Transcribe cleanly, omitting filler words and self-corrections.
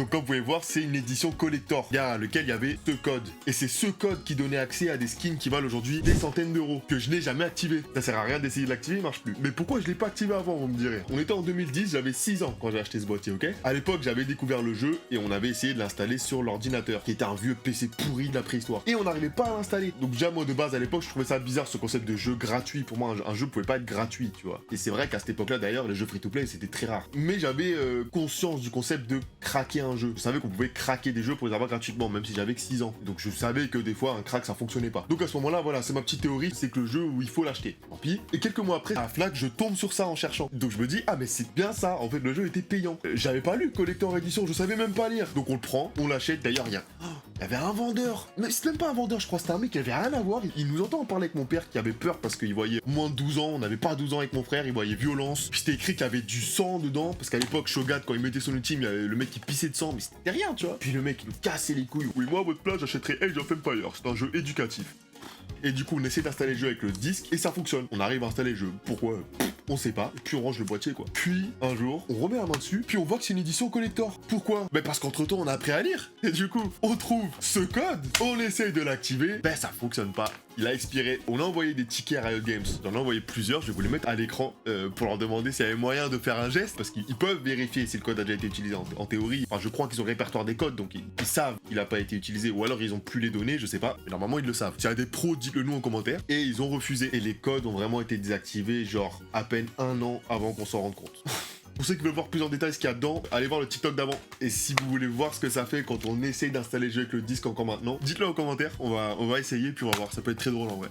Donc comme vous pouvez voir, c'est une édition collector, dans lequel il y avait ce code. Et c'est ce code qui donnait accès à des skins qui valent aujourd'hui des centaines d'euros, que je n'ai jamais activé. Ça sert à rien d'essayer de l'activer, il marche plus. Mais pourquoi je l'ai pas activé avant, vous me direz? On était en 2010, j'avais 6 ans quand j'ai acheté ce boîtier, ok? À l'époque, j'avais découvert le jeu et on avait essayé de l'installer sur l'ordinateur, qui était un vieux PC pourri de la préhistoire. Et on n'arrivait pas à l'installer. Donc déjà, moi de base, à l'époque, je trouvais ça bizarre, ce concept de jeu gratuit. Pour moi, un jeu pouvait pas être gratuit, tu vois. Et c'est vrai qu'à cette époque-là, d'ailleurs, les jeux free-to-play, c'était très rare. Mais j'avais conscience du concept de craquer un jeu. Je savais qu'on pouvait craquer des jeux pour les avoir gratuitement, même si j'avais que 6 ans. Donc je savais que des fois, un crack, ça fonctionnait pas. Donc à ce moment-là, voilà, c'est ma petite théorie, c'est que le jeu où il faut l'acheter. Tant pis. Et quelques mois après, à Fnac, je tombe sur ça en cherchant. Donc je me dis, ah mais c'est bien ça, en fait, le jeu était payant. J'avais pas lu Collector Edition, je savais même pas lire. Donc on le prend, on l'achète. D'ailleurs, il y avait un vendeur. Mais c'est même pas un vendeur, je crois, c'était un mec qui avait rien à voir. Il nous entend en parler avec mon père qui avait peur parce qu'il voyait moins de 12 ans, on n'avait pas 12 ans avec mon frère, il voyait violence. Puis c'était écrit qu'il y avait du sang dedans, parce qu'à l'époque, Shogat, quand il mettait son ultime, il y avait le mec qui pissait de sang, mais c'était rien, tu vois. Puis le mec, il nous cassait les couilles. Oui, moi, à votre place, j'achèterais Age of Empires, c'est un jeu éducatif. Et du coup, on essaie d'installer le jeu avec le disque et ça fonctionne. On arrive à installer le jeu. Pourquoi? On sait pas. Et puis on range le boîtier, quoi. Puis, un jour, on remet la main dessus, puis on voit que c'est une édition collector. Pourquoi? Ben parce qu'entre-temps, on a appris à lire. Et du coup, on trouve ce code, on essaye de l'activer, ben ça fonctionne pas. Il a expiré. On a envoyé des tickets à Riot Games. J'en ai envoyé plusieurs, je vais vous les mettre à l'écran pour leur demander s'il y avait moyen de faire un geste, parce qu'ils peuvent vérifier si le code a déjà été utilisé en théorie. Enfin, je crois qu'ils ont le répertoire des codes, donc ils savent qu'il a pas été utilisé, ou alors ils ont plus les données, je sais pas. Mais normalement, ils le savent. S'il y a des pros, dites-le nous en commentaire. Et ils ont refusé. Et les codes ont vraiment été désactivés, genre à peine 1 an avant qu'on s'en rende compte. Pour ceux qui veulent voir plus en détail ce qu'il y a dedans, allez voir le TikTok d'avant. Et si vous voulez voir ce que ça fait quand on essaye d'installer le jeu avec le disque encore maintenant, dites-le en commentaire, on va essayer puis on va voir, ça peut être très drôle en vrai.